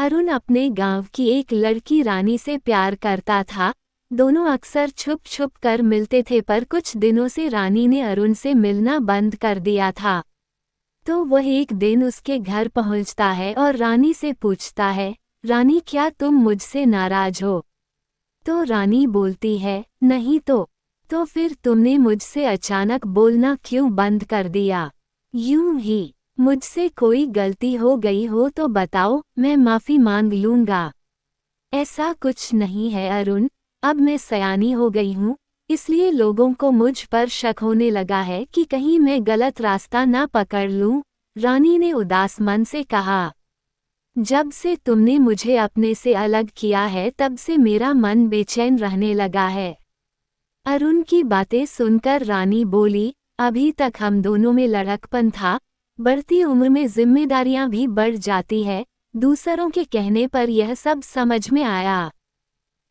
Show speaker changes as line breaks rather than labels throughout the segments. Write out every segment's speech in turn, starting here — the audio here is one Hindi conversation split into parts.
अरुण अपने गांव की एक लड़की रानी से प्यार करता था। दोनों अक्सर छुप छुप कर मिलते थे, पर कुछ दिनों से रानी ने अरुण से मिलना बंद कर दिया था। तो वह एक दिन उसके घर पहुंचता है और रानी से पूछता है, रानी क्या तुम मुझसे नाराज हो? तो रानी बोलती है, नहीं तो फिर तुमने मुझसे अचानक बोलना क्यों बंद कर दिया? यूं ही, मुझसे कोई गलती हो गई हो तो बताओ, मैं माफ़ी मांग लूँगा। ऐसा कुछ नहीं है अरुण, अब मैं सयानी हो गई हूँ, इसलिए लोगों को मुझ पर शक होने लगा है कि कहीं मैं गलत रास्ता ना पकड़ लूँ, रानी ने उदास मन से कहा। जब से तुमने मुझे अपने से अलग किया है तब से मेरा मन बेचैन रहने लगा है। अरुण की बातें सुनकर रानी बोली, अभी तक हम दोनों में लड़कपन था, बढ़ती उम्र में जिम्मेदारियां भी बढ़ जाती है, दूसरों के कहने पर यह सब समझ में आया।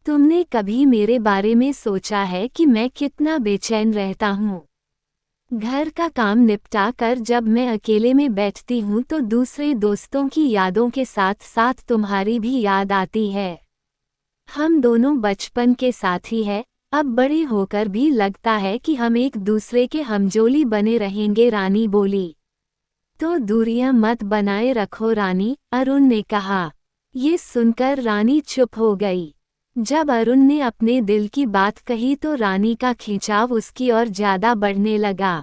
तुमने कभी मेरे बारे में सोचा है कि मैं कितना बेचैन रहता हूँ? घर का काम निपटा कर जब मैं अकेले में बैठती हूँ तो दूसरे दोस्तों की यादों के साथ साथ तुम्हारी भी याद आती है। हम दोनों बचपन के साथी हैं, अब बड़े होकर भी लगता है कि हम एक दूसरे के हमजोली बने रहेंगे, रानी बोली। तो दूरियां मत बनाए रखो रानी, अरुण ने कहा। ये सुनकर रानी चुप हो गई। जब अरुण ने अपने दिल की बात कही तो रानी का खिंचाव उसकी ओर ज्यादा बढ़ने लगा।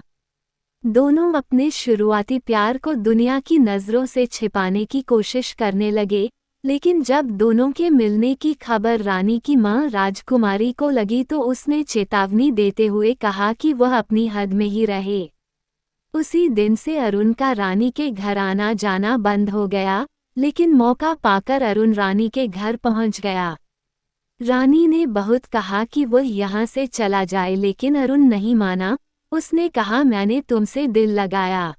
दोनों अपने शुरुआती प्यार को दुनिया की नज़रों से छिपाने की कोशिश करने लगे, लेकिन जब दोनों के मिलने की खबर रानी की मां राजकुमारी को लगी तो उसने चेतावनी देते हुए कहा कि वह अपनी हद में ही रहे। उसी दिन से अरुण का रानी के घर आना जाना बंद हो गया, लेकिन मौका पाकर अरुण रानी के घर पहुंच गया। रानी ने बहुत कहा कि वह यहाँ से चला जाए, लेकिन अरुण नहीं माना। उसने कहा, मैंने तुमसे दिल लगाया,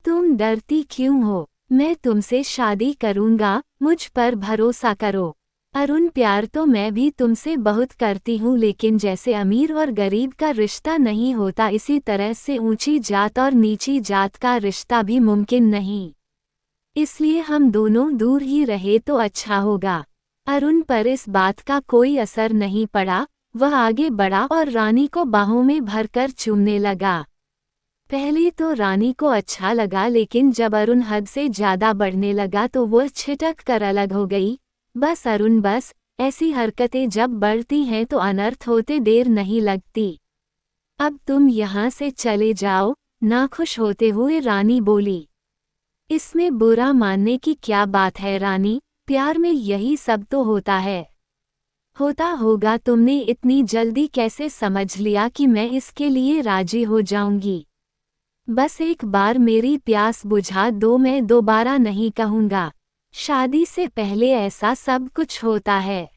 तुम डरती क्यों हो? मैं तुमसे शादी करूंगा, मुझ पर भरोसा करो। अरुण, प्यार तो मैं भी तुमसे बहुत करती हूँ, लेकिन जैसे अमीर और गरीब का रिश्ता नहीं होता, इसी तरह से ऊंची जात और नीची जात का रिश्ता भी मुमकिन नहीं। इसलिए हम दोनों दूर ही रहे तो अच्छा होगा। अरुण पर इस बात का कोई असर नहीं पड़ा। वह आगे बढ़ा और रानी को बाहों में भरकर चूमने लगा। पहले तो रानी को अच्छा लगा, लेकिन जब अरुण हद से ज्यादा बढ़ने लगा तो वह छिटक कर अलग हो गई। बस अरुण बस, ऐसी हरकतें जब बढ़ती हैं तो अनर्थ होते देर नहीं लगती। अब तुम यहाँ से चले जाओ, नाखुश होते हुए रानी बोली। इसमें बुरा मानने की क्या बात है रानी, प्यार में यही सब तो होता है। होता होगा, तुमने इतनी जल्दी कैसे समझ लिया कि मैं इसके लिए राजी हो जाऊंगी? बस एक बार मेरी प्यास बुझा दो, मैं दोबारा नहीं कहूँगा। शादी से पहले ऐसा सब कुछ होता है।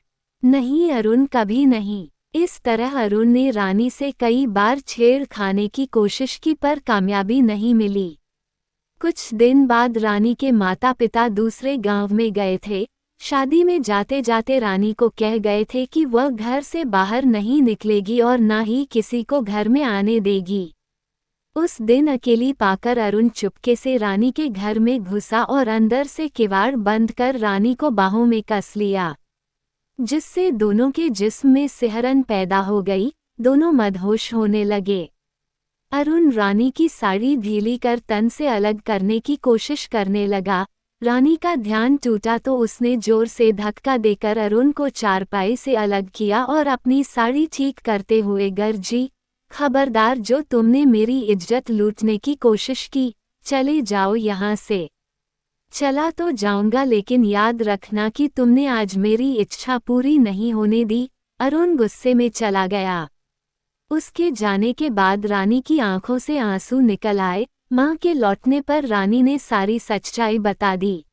नहीं अरुण, कभी नहीं। इस तरह अरुण ने रानी से कई बार छेड़खानी की कोशिश की, पर कामयाबी नहीं मिली। कुछ दिन बाद रानी के माता पिता दूसरे गांव में गए थे। शादी में जाते जाते रानी को कह गए थे कि वह घर से बाहर नहीं निकलेगी और ना ही किसी को घर में आने देगी। उस दिन अकेली पाकर अरुण चुपके से रानी के घर में घुसा और अंदर से किवाड़ बंद कर रानी को बाहों में कस लिया, जिससे दोनों के जिस्म में सिहरन पैदा हो गई। दोनों मदहोश होने लगे। अरुण रानी की साड़ी ढीली कर तन से अलग करने की कोशिश करने लगा। रानी का ध्यान टूटा तो उसने जोर से धक्का देकर अरुण को चारपाई से अलग किया और अपनी साड़ी ठीक करते हुए गर्जी, खबरदार, जो तुमने मेरी इज्जत लूटने की कोशिश की, चले जाओ यहाँ से। चला तो जाऊंगा, लेकिन याद रखना कि तुमने आज मेरी इच्छा पूरी नहीं होने दी। अरुण गुस्से में चला गया। उसके जाने के बाद रानी की आंखों से आंसू निकल आए। मां के लौटने पर रानी ने सारी सच्चाई बता दी।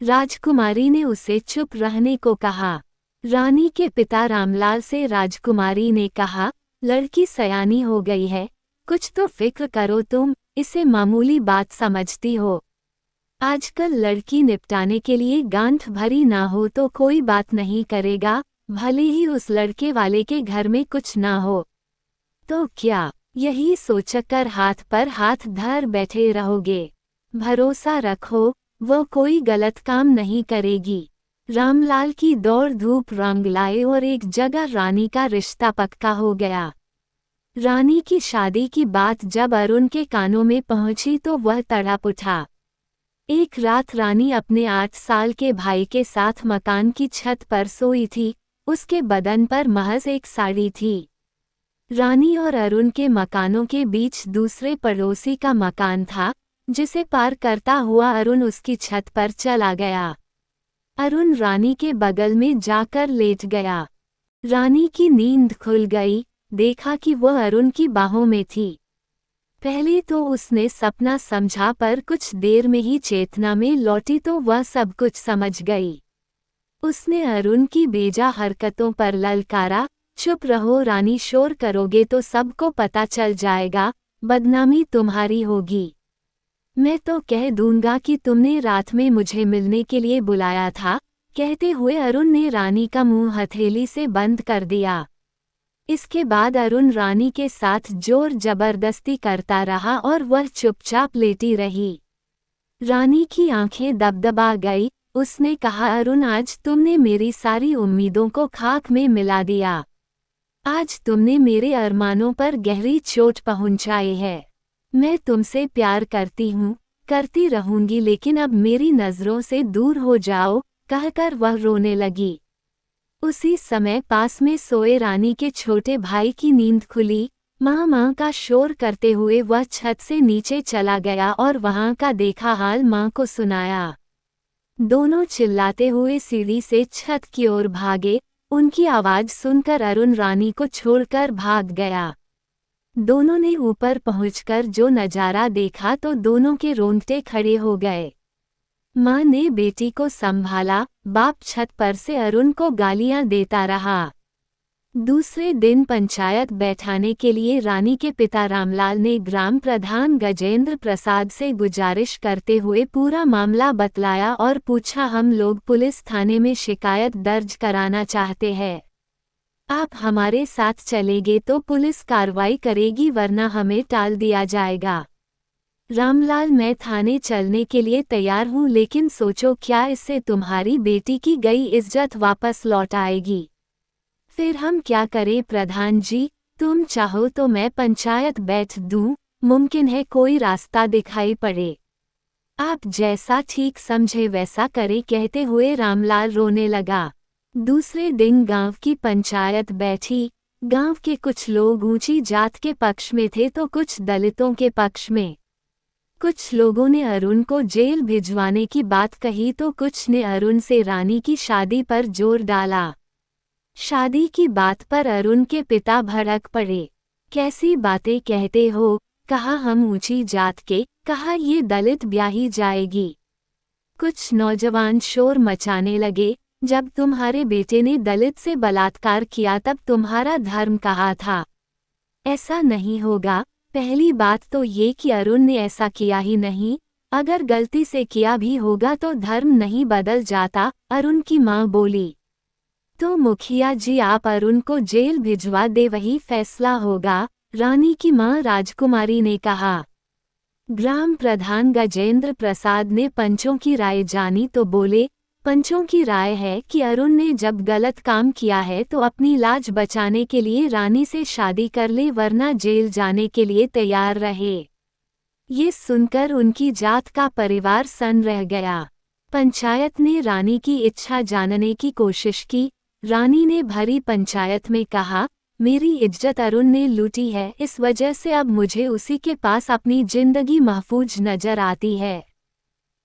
राजकुमारी ने उसे चुप रहने को कहा। रानी के पिता रामलाल से राजकुमारी ने कहा, लड़की सयानी हो गई है, कुछ तो फिक्र करो, तुम इसे मामूली बात समझती हो। आजकल लड़की निपटाने के लिए गांठ भरी ना हो तो कोई बात नहीं करेगा, भले ही उस लड़के वाले के घर में कुछ ना हो तो क्या, यही सोचकर हाथ पर हाथ धर बैठे रहोगे? भरोसा रखो, वो कोई गलत काम नहीं करेगी। रामलाल की दौड़ धूप रंग लाए और एक जगह रानी का रिश्ता पक्का हो गया। रानी की शादी की बात जब अरुण के कानों में पहुंची तो वह तड़प उठा। एक रात रानी अपने 8 साल के भाई के साथ मकान की छत पर सोई थी। उसके बदन पर महज एक साड़ी थी। रानी और अरुण के मकानों के बीच दूसरे पड़ोसी का मकान था, जिसे पार करता हुआ अरुण उसकी छत पर चला गया। अरुण रानी के बगल में जाकर लेट गया। रानी की नींद खुल गई, देखा कि वह अरुण की बाहों में थी। पहले तो उसने सपना समझा, पर कुछ देर में ही चेतना में लौटी तो वह सब कुछ समझ गई। उसने अरुण की बेजा हरकतों पर ललकारा, चुप रहो रानी, शोर करोगे तो सबको पता चल जाएगा, बदनामी तुम्हारी होगी। मैं तो कह दूंगा कि तुमने रात में मुझे मिलने के लिए बुलाया था। कहते हुए अरुण ने रानी का मुंह हथेली से बंद कर दिया। इसके बाद अरुण रानी के साथ जोर जबरदस्ती करता रहा और वह चुपचाप लेटी रही। रानी की आंखें दबदबा गई। उसने कहा, अरुण आज तुमने मेरी सारी उम्मीदों को खाक में मिला दिया। आज तुमने मेरे अरमानों पर गहरी चोट पहुंचाई है। मैं तुमसे प्यार करती हूँ, करती रहूंगी, लेकिन अब मेरी नज़रों से दूर हो जाओ, कहकर वह रोने लगी। उसी समय पास में सोए रानी के छोटे भाई की नींद खुली। माँ माँ का शोर करते हुए वह छत से नीचे चला गया और वहाँ का देखा हाल माँ को सुनाया। दोनों चिल्लाते हुए सीढ़ी से छत की ओर भागे। उनकी आवाज़ सुनकर अरुण रानी को छोड़कर भाग गया। दोनों ने ऊपर पहुंचकर जो नज़ारा देखा तो दोनों के रोंगटे खड़े हो गए। माँ ने बेटी को संभाला, बाप छत पर से अरुण को गालियां देता रहा। दूसरे दिन पंचायत बैठाने के लिए रानी के पिता रामलाल ने ग्राम प्रधान गजेंद्र प्रसाद से गुजारिश करते हुए पूरा मामला बतलाया और पूछा, हम लोग पुलिस थाने में शिकायत दर्ज कराना चाहते हैं। आप हमारे साथ चलेंगे तो पुलिस कार्रवाई करेगी, वरना हमें टाल दिया जाएगा। रामलाल, मैं थाने चलने के लिए तैयार हूँ, लेकिन सोचो क्या इससे तुम्हारी बेटी की गई इज्जत वापस लौट आएगी। फिर हम क्या करें प्रधान जी? तुम चाहो तो मैं पंचायत बैठ दूं, मुमकिन है कोई रास्ता दिखाई पड़े। आप जैसा ठीक समझे वैसा करें। कहते हुए रामलाल रोने लगा। दूसरे दिन गांव की पंचायत बैठी। गांव के कुछ लोग ऊंची जात के पक्ष में थे तो कुछ दलितों के पक्ष में। कुछ लोगों ने अरुण को जेल भिजवाने की बात कही तो कुछ ने अरुण से रानी की शादी पर जोर डाला। शादी की बात पर अरुण के पिता भड़क पड़े। कैसी बातें कहते हो? कहा हम ऊंची जात के, कहा ये दलित ब्याही जाएगी। कुछ नौजवान शोर मचाने लगे, जब तुम्हारे बेटे ने दलित से बलात्कार किया तब तुम्हारा धर्म कहा था। ऐसा नहीं होगा। पहली बात तो ये कि अरुण ने ऐसा किया ही नहीं। अगर गलती से किया भी होगा तो धर्म नहीं बदल जाता, अरुण की मां बोली। तो मुखिया जी आप अरुण को जेल भिजवा दे, वही फैसला होगा, रानी की मां राजकुमारी ने कहा। ग्राम प्रधान गजेंद्र प्रसाद ने पंचों की राय जानी तो बोले, पंचों की राय है कि अरुण ने जब गलत काम किया है तो अपनी लाज बचाने के लिए रानी से शादी कर ले, वरना जेल जाने के लिए तैयार रहे। ये सुनकर उनकी जात का परिवार सन्न रह गया। पंचायत ने रानी की इच्छा जानने की कोशिश की। रानी ने भरी पंचायत में कहा, मेरी इज्जत अरुण ने लूटी है, इस वजह से अब मुझे उसी के पास अपनी जिंदगी महफूज नजर आती है।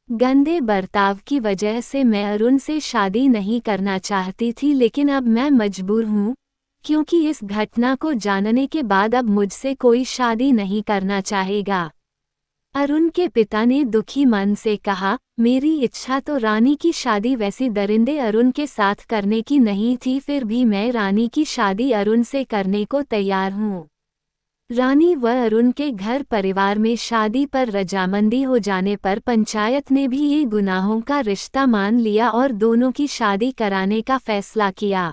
गंदे बर्ताव की वजह से मैं अरुण से शादी नहीं करना चाहती थी, लेकिन अब मैं मजबूर हूँ, क्योंकि इस घटना को जानने के बाद अब मुझसे कोई शादी नहीं करना चाहेगा। अरुण के पिता ने दुखी मन से कहा, मेरी इच्छा तो रानी की शादी वैसी दरिंदे अरुण के साथ करने की नहीं थी, फिर भी मैं रानी की शादी अरुण से करने को तैयार हूँ। रानी व अरुण के घर परिवार में शादी पर रजामंदी हो जाने पर पंचायत ने भी ये गुनाहों का रिश्ता मान लिया और दोनों की शादी कराने का फैसला किया।